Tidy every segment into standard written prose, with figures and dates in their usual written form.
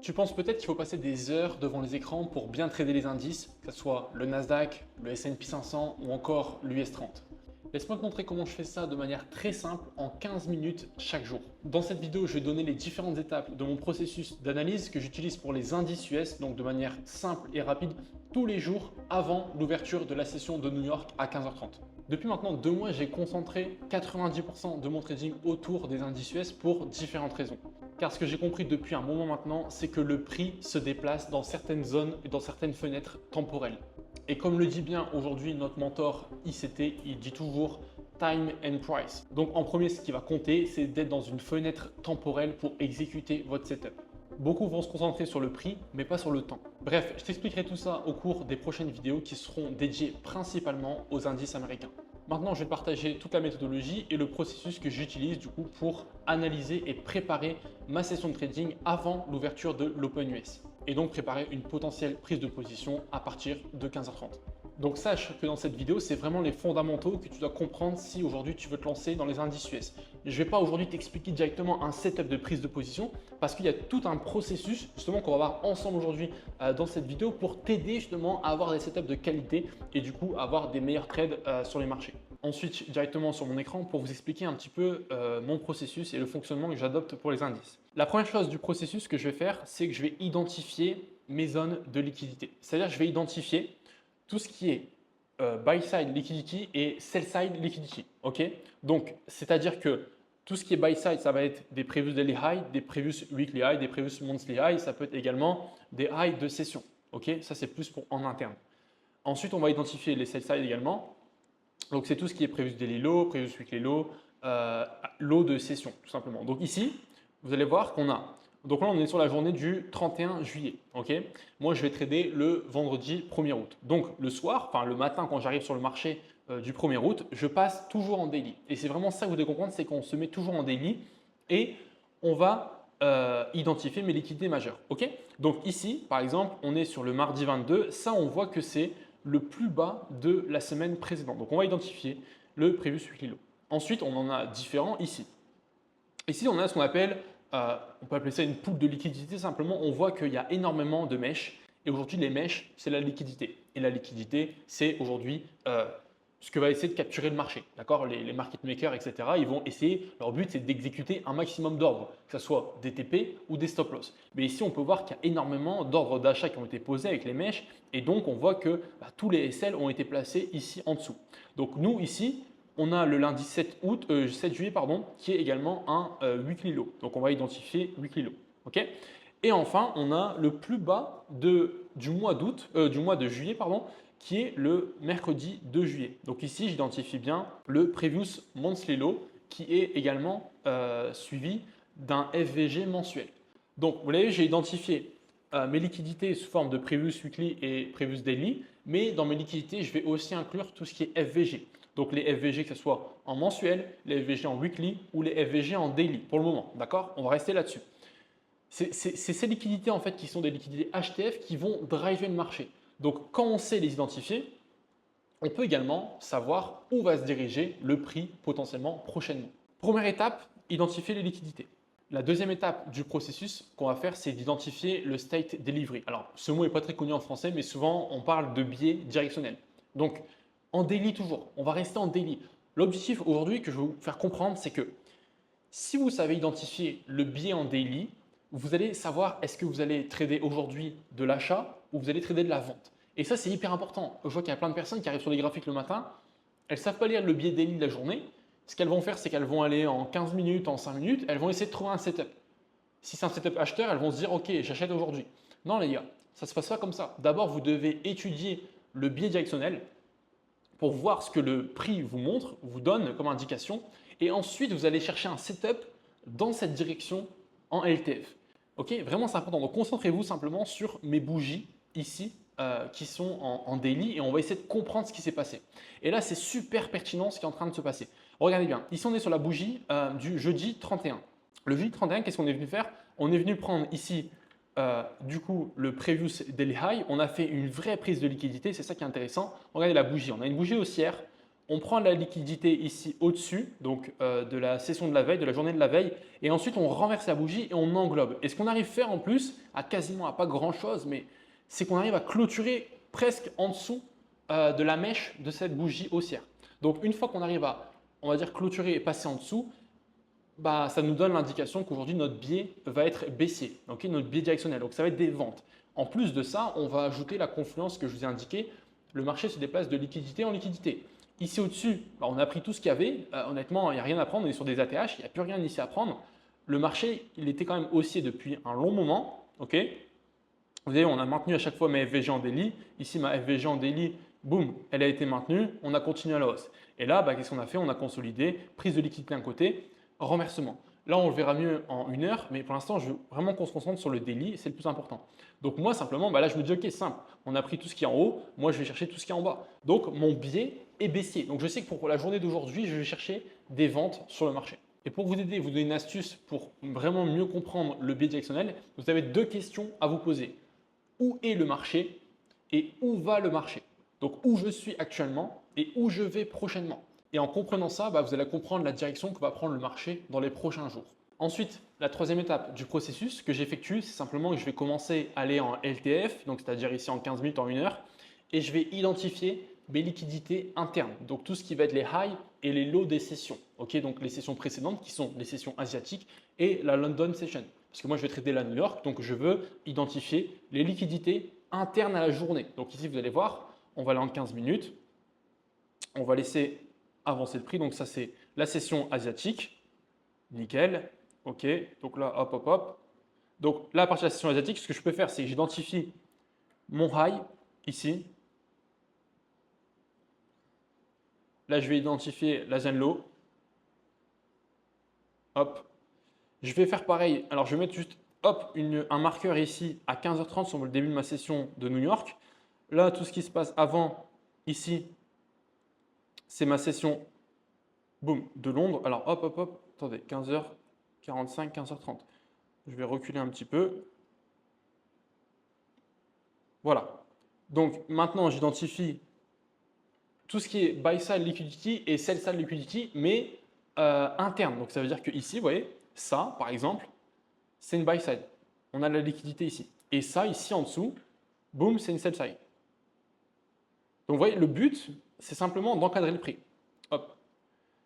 Tu penses peut-être qu'il faut passer des heures devant les écrans pour bien trader les indices, que ce soit le Nasdaq, le S&P 500 ou encore l'US 30. Laisse-moi te montrer comment je fais ça de manière très simple en 15 minutes chaque jour. Dans cette vidéo, je vais donner les différentes étapes de mon processus d'analyse que j'utilise pour les indices US, donc de manière simple et rapide, tous les jours avant l'ouverture de la session de New York à 15h30. Depuis maintenant 2 mois, j'ai concentré 90% de mon trading autour des indices US pour différentes raisons. Car ce que j'ai compris depuis un moment maintenant, c'est que le prix se déplace dans certaines zones et dans certaines fenêtres temporelles. Et comme le dit bien aujourd'hui notre mentor ICT, il dit toujours time and price. Donc en premier, ce qui va compter, c'est d'être dans une fenêtre temporelle pour exécuter votre setup. Beaucoup vont se concentrer sur le prix, mais pas sur le temps. Bref, je t'expliquerai tout ça au cours des prochaines vidéos qui seront dédiées principalement aux indices américains. Maintenant, je vais te partager toute la méthodologie et le processus que j'utilise du coup pour analyser et préparer ma session de trading avant l'ouverture de l'Open US. Et donc préparer une potentielle prise de position à partir de 15h30. Donc sache que dans cette vidéo, c'est vraiment les fondamentaux que tu dois comprendre si aujourd'hui tu veux te lancer dans les indices US. Je ne vais pas aujourd'hui t'expliquer directement un setup de prise de position parce qu'il y a tout un processus justement qu'on va voir ensemble aujourd'hui dans cette vidéo pour t'aider justement à avoir des setups de qualité et du coup avoir des meilleurs trades sur les marchés. Ensuite, directement sur mon écran pour vous expliquer un petit peu mon processus et le fonctionnement que j'adopte pour les indices. La première chose du processus que je vais faire, c'est que je vais identifier mes zones de liquidité. C'est-à-dire je vais identifier tout ce qui est buy side liquidity et sell side liquidity. Ok, donc, c'est-à-dire que tout ce qui est buy side, ça va être des previous daily high, des previous weekly high, des previous monthly high. Ça peut être également des highs de session. Ok, ça c'est plus pour en interne. Ensuite, on va identifier les sell side également. Donc, c'est tout ce qui est previous daily low, previous weekly low, low de session, tout simplement. Donc ici, vous allez voir qu'on a. Donc là, on est sur la journée du 31 juillet. Ok, moi, je vais trader le vendredi 1er août. Donc le soir, enfin le matin, quand j'arrive sur le marché du 1er août, je passe toujours en daily. Et c'est vraiment ça que vous devez comprendre, c'est qu'on se met toujours en daily et on va identifier mes liquidités majeures. Ok, donc ici, par exemple, on est sur le mardi 22. Ça, on voit que c'est le plus bas de la semaine précédente. Donc on va identifier le previous weekly low. Ensuite, on en a différents ici. Ici, on a ce qu'on appelle, on peut appeler ça une poule de liquidité. Simplement, on voit qu'il y a énormément de mèches. Et aujourd'hui, les mèches, c'est la liquidité. Et la liquidité, c'est aujourd'hui ce que va essayer de capturer le marché. D'accord, les market makers, etc., ils vont essayer, leur but, c'est d'exécuter un maximum d'ordres, que ce soit des TP ou des stop loss. Mais ici, on peut voir qu'il y a énormément d'ordres d'achat qui ont été posés avec les mèches. Et donc, on voit que tous les SL ont été placés ici en dessous. Donc, nous, ici, on a le lundi 7 juillet qui est également un weekly low. Donc, on va identifier weekly low. Okay, et enfin, on a le plus bas du mois de juillet, qui est le mercredi 2 juillet. Donc ici, j'identifie bien le previous monthly low qui est également suivi d'un FVG mensuel. Donc, vous voyez, j'ai identifié mes liquidités sous forme de previous weekly et previous daily, mais dans mes liquidités, je vais aussi inclure tout ce qui est FVG. Donc les FVG, que ce soit en mensuel, les FVG en weekly ou les FVG en daily pour le moment. D'accord, on va rester là-dessus. C'est ces liquidités en fait qui sont des liquidités HTF qui vont driver le marché. Donc quand on sait les identifier, on peut également savoir où va se diriger le prix potentiellement prochainement. Première étape, identifier les liquidités. La deuxième étape du processus qu'on va faire, c'est d'identifier le state delivery. Alors, ce mot n'est pas très connu en français, mais souvent on parle de biais directionnel. Donc, en daily toujours, on va rester en daily. L'objectif aujourd'hui que je vais vous faire comprendre, c'est que si vous savez identifier le biais en daily, vous allez savoir est-ce que vous allez trader aujourd'hui de l'achat ou vous allez trader de la vente. Et ça, c'est hyper important. Je vois qu'il y a plein de personnes qui arrivent sur les graphiques le matin, elles ne savent pas lire le biais daily de la journée. Ce qu'elles vont faire, c'est qu'elles vont aller en 15 minutes, en 5 minutes, elles vont essayer de trouver un setup. Si c'est un setup acheteur, elles vont se dire « Ok, j'achète aujourd'hui ». Non les gars, ça ne se passe pas comme ça. D'abord, vous devez étudier le biais directionnel pour voir ce que le prix vous montre, vous donne comme indication. Et ensuite, vous allez chercher un setup dans cette direction en LTF. Ok, vraiment c'est important. Donc concentrez-vous simplement sur mes bougies ici qui sont en daily et on va essayer de comprendre ce qui s'est passé. Et là, c'est super pertinent ce qui est en train de se passer. Regardez bien, ici on est sur la bougie du jeudi 31. Le jeudi 31, qu'est-ce qu'on est venu faire? On est venu prendre ici du coup le previous daily high. On a fait une vraie prise de liquidité, c'est ça qui est intéressant. Regardez la bougie, on a une bougie haussière on prend la liquidité ici au-dessus, donc de la session de la veille, de la journée de la veille, et ensuite on renverse la bougie et on englobe. Et ce qu'on arrive à faire en plus, à pas grand-chose, mais c'est qu'on arrive à clôturer presque en dessous de la mèche de cette bougie haussière. Donc une fois qu'on arrive à, on va dire, clôturer et passer en dessous, bah, ça nous donne l'indication qu'aujourd'hui notre biais va être baissier, okay, notre biais directionnel. Donc ça va être des ventes. En plus de ça, on va ajouter la confluence que je vous ai indiqué. Le marché se déplace de liquidité en liquidité. Ici au-dessus, bah, on a pris tout ce qu'il y avait. Honnêtement, il n'y a rien à prendre. On est sur des ATH, il n'y a plus rien ici à prendre. Le marché, il était quand même haussier depuis un long moment. Okay, vous voyez, on a maintenu à chaque fois ma FVG en daily. Ici, ma FVG en daily, boum, elle a été maintenue. On a continué à la hausse. Et là, bah, qu'est-ce qu'on a fait? On a consolidé, prise de liquidité d'un côté, renversement. Là, on le verra mieux en 1 heure, mais pour l'instant, je veux vraiment qu'on se concentre sur le daily, c'est le plus important. Donc moi, simplement, bah là, je me dis, ok, simple, on a pris tout ce qui est en haut, moi, je vais chercher tout ce qui est en bas. Donc, mon biais est baissier. Donc, je sais que pour la journée d'aujourd'hui, je vais chercher des ventes sur le marché. Et pour vous aider, vous donner une astuce pour vraiment mieux comprendre le biais directionnel, vous avez 2 questions à vous poser. Où est le marché et où va le marché? Donc, où je suis actuellement et où je vais prochainement. Et en comprenant ça, bah, vous allez comprendre la direction que va prendre le marché dans les prochains jours. Ensuite, la troisième étape du processus que j'effectue, c'est simplement que je vais commencer à aller en LTF, donc c'est-à-dire ici en 15 minutes, en 1 heure, et je vais identifier mes liquidités internes. Donc tout ce qui va être les highs et les lows des sessions. Okay, donc les sessions précédentes qui sont les sessions asiatiques et la London Session. Parce que moi, je vais trader la New York, donc je veux identifier les liquidités internes à la journée. Donc ici, vous allez voir, on va aller en 15 minutes. On va laisser avancer le prix. Donc ça, c'est la session asiatique. Nickel. OK. Donc là, hop, hop, hop. Donc là, à partir de la session asiatique, ce que je peux faire, c'est que j'identifie mon high ici. Là, je vais identifier la zone low. Hop. Je vais faire pareil. Alors, je vais mettre juste hop, un marqueur ici à 15h30 sur le début de ma session de New York. Là, tout ce qui se passe avant, ici, c'est ma session boum, de Londres. Alors, hop, hop, hop. Attendez, 15h45, 15h30. Je vais reculer un petit peu. Voilà. Donc, maintenant, j'identifie tout ce qui est buy side liquidity et sell side liquidity, mais interne. Donc, ça veut dire que ici, vous voyez, ça, par exemple, c'est une buy side. On a la liquidité ici. Et ça, ici en dessous, boum, c'est une sell side. Donc, vous voyez, le but, c'est simplement d'encadrer le prix. Hop.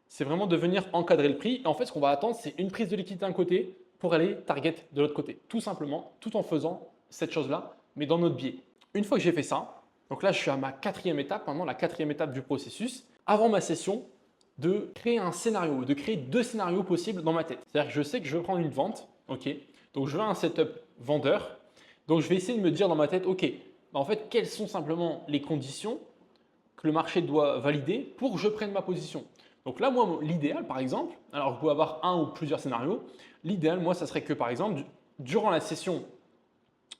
C'est vraiment de venir encadrer le prix. Et en fait, ce qu'on va attendre, c'est une prise de liquidité d'un côté pour aller target de l'autre côté. Tout simplement, tout en faisant cette chose-là, mais dans notre biais. Une fois que j'ai fait ça, donc là, je suis à ma 4e étape, maintenant la 4e étape du processus, avant ma session, de créer un scénario, de créer 2 scénarios possibles dans ma tête. C'est-à-dire que je sais que je veux prendre une vente, ok, donc je veux un setup vendeur, donc je vais essayer de me dire dans ma tête, ok, bah en fait, quelles sont simplement les conditions que le marché doit valider pour que je prenne ma position. Donc là, moi, l'idéal, par exemple, alors vous pouvez avoir un ou plusieurs scénarios, l'idéal, moi, ça serait que, par exemple, durant la session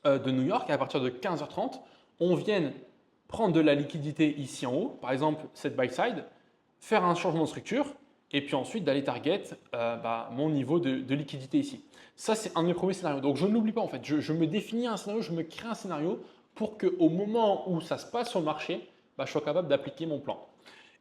de New York, à partir de 15h30, on vienne prendre de la liquidité ici en haut, par exemple cette buy side, faire un changement de structure et puis ensuite d'aller target mon niveau de liquidité ici. Ça, c'est un de mes premiers scénarios. Donc, je ne l'oublie pas en fait. Je me définis un scénario, je me crée un scénario pour qu'au moment où ça se passe sur le marché, je sois capable d'appliquer mon plan.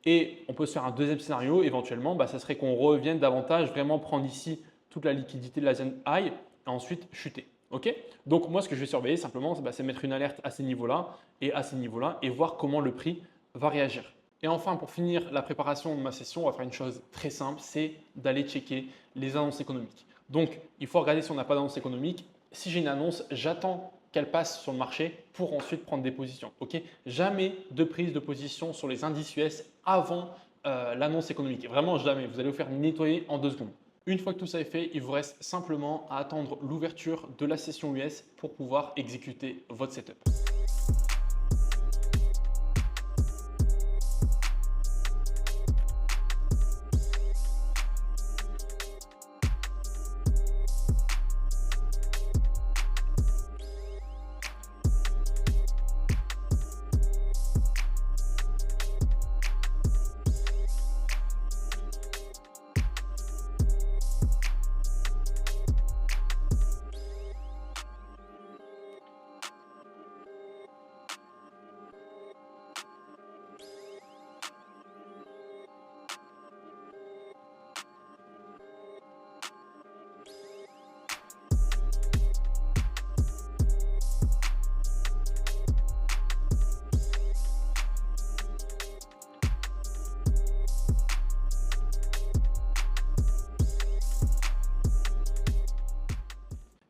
Et on peut se faire un deuxième scénario éventuellement, ça serait qu'on revienne davantage vraiment prendre ici toute la liquidité de la zone high et ensuite chuter. Ok, donc moi, ce que je vais surveiller simplement, c'est mettre une alerte à ces niveaux-là et voir comment le prix va réagir. Et enfin, pour finir la préparation de ma session, on va faire une chose très simple, c'est d'aller checker les annonces économiques. Donc, il faut regarder si on n'a pas d'annonce économique. Si j'ai une annonce, j'attends qu'elle passe sur le marché pour ensuite prendre des positions. Ok, jamais de prise de position sur les indices US avant l'annonce économique. Vraiment jamais. Vous allez vous faire nettoyer en 2 secondes. Une fois que tout ça est fait, il vous reste simplement à attendre l'ouverture de la session US pour pouvoir exécuter votre setup.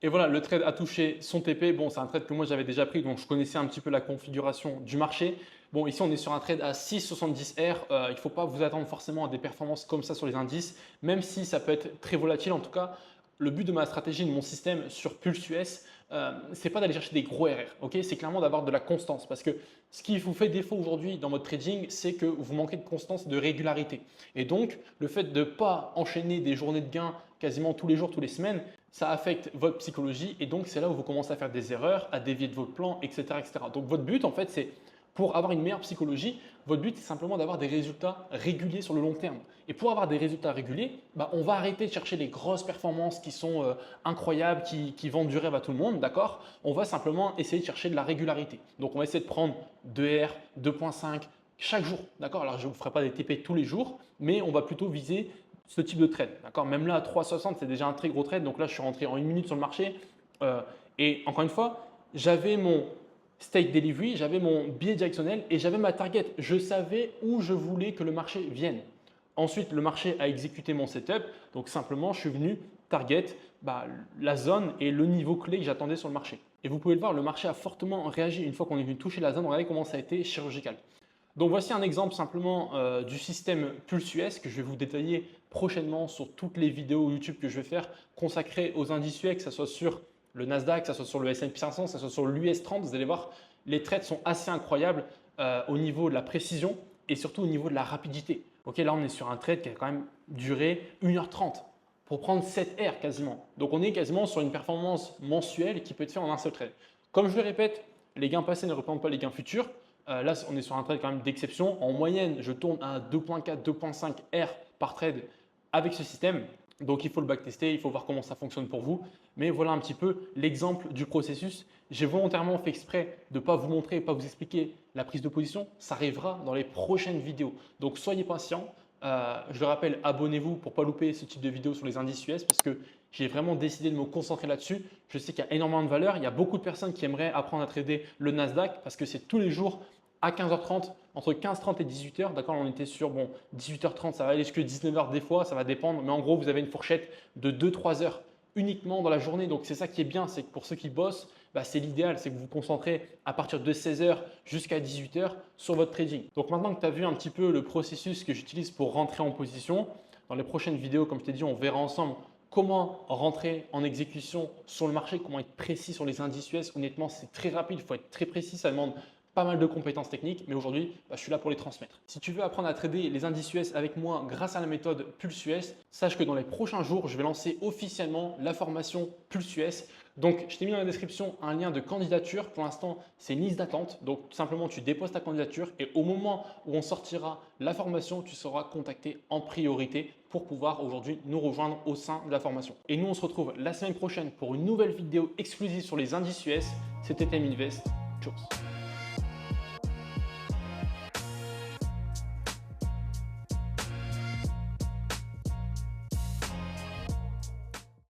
Et voilà, le trade a touché son TP. Bon, c'est un trade que moi j'avais déjà pris, donc je connaissais un petit peu la configuration du marché. Bon, ici on est sur un trade à 6,70 R. Il ne faut pas vous attendre forcément à des performances comme ça sur les indices, même si ça peut être très volatile. En tout cas, le but de ma stratégie, de mon système sur Pulse US, c'est pas d'aller chercher des gros RR. Ok, c'est clairement d'avoir de la constance. Parce que ce qui vous fait défaut aujourd'hui dans votre trading, c'est que vous manquez de constance, de régularité. Et donc, le fait de ne pas enchaîner des journées de gains quasiment tous les jours, toutes les semaines, ça affecte votre psychologie. Et donc, c'est là où vous commencez à faire des erreurs, à dévier de votre plan, etc. etc. Donc, votre but, en fait, c'est pour avoir une meilleure psychologie, votre but, c'est simplement d'avoir des résultats réguliers sur le long terme. Et pour avoir des résultats réguliers, on va arrêter de chercher les grosses performances qui sont incroyables, qui vendent du rêve à tout le monde, d'accord? On va simplement essayer de chercher de la régularité. Donc, on va essayer de prendre 2R, 2.5 chaque jour, d'accord? Alors, je ne vous ferai pas des TP tous les jours, mais on va plutôt viser ce type de trade, d'accord? Même là, à 3,60, c'est déjà un très gros trade. Donc là, je suis rentré en 1 minute sur le marché. Et encore une fois, j'avais mon State Delivery, j'avais mon biais directionnel et j'avais ma target. Je savais où je voulais que le marché vienne. Ensuite, le marché a exécuté mon setup. Donc simplement, je suis venu target la zone et le niveau clé que j'attendais sur le marché. Et vous pouvez le voir, le marché a fortement réagi une fois qu'on est venu toucher la zone. Regardez comment ça a été chirurgical. Donc voici un exemple simplement du système Pulse US que je vais vous détailler prochainement sur toutes les vidéos YouTube que je vais faire consacrées aux indices US, que ce soit sur le Nasdaq, que ce soit sur le S&P 500, que ce soit sur l'US 30. Vous allez voir, les trades sont assez incroyables au niveau de la précision et surtout au niveau de la rapidité. Ok, là, on est sur un trade qui a quand même duré 1h30 pour prendre 7 R quasiment. Donc, on est quasiment sur une performance mensuelle qui peut être faite en un seul trade. Comme je le répète, les gains passés ne représentent pas les gains futurs. Là, on est sur un trade quand même d'exception. En moyenne, je tourne à 2.4, 2.5 R par trade avec ce système. Donc, il faut le backtester, il faut voir comment ça fonctionne pour vous. Mais voilà un petit peu l'exemple du processus. J'ai volontairement fait exprès de ne pas vous montrer, pas vous expliquer la prise de position. Ça arrivera dans les prochaines vidéos. Donc, soyez patients. Je le rappelle, abonnez-vous pour ne pas louper ce type de vidéos sur les indices US parce que j'ai vraiment décidé de me concentrer là-dessus. Je sais qu'il y a énormément de valeur. Il y a beaucoup de personnes qui aimeraient apprendre à trader le Nasdaq parce que c'est tous les jours à 15h30, entre 15h30 et 18h. D'accord, on était sur 18h30, ça va aller jusqu'à 19h des fois, ça va dépendre. Mais en gros, vous avez une fourchette de 2-3 heures uniquement dans la journée. Donc, c'est ça qui est bien, c'est que pour ceux qui bossent, c'est l'idéal, c'est que vous vous concentrez à partir de 16h jusqu'à 18h sur votre trading. Donc, maintenant que tu as vu un petit peu le processus que j'utilise pour rentrer en position, dans les prochaines vidéos, comme je t'ai dit, on verra ensemble comment rentrer en exécution sur le marché, comment être précis sur les indices US. Honnêtement, c'est très rapide, il faut être très précis, ça demande pas mal de compétences techniques, mais aujourd'hui, je suis là pour les transmettre. Si tu veux apprendre à trader les indices US avec moi grâce à la méthode Pulse US, sache que dans les prochains jours, je vais lancer officiellement la formation Pulse US. Donc, je t'ai mis dans la description un lien de candidature. Pour l'instant, c'est une liste d'attente. Donc, tout simplement, tu déposes ta candidature et au moment où on sortira la formation, tu seras contacté en priorité pour pouvoir aujourd'hui nous rejoindre au sein de la formation. Et nous, on se retrouve la semaine prochaine pour une nouvelle vidéo exclusive sur les indices US. C'était Time Invest. Tchuss.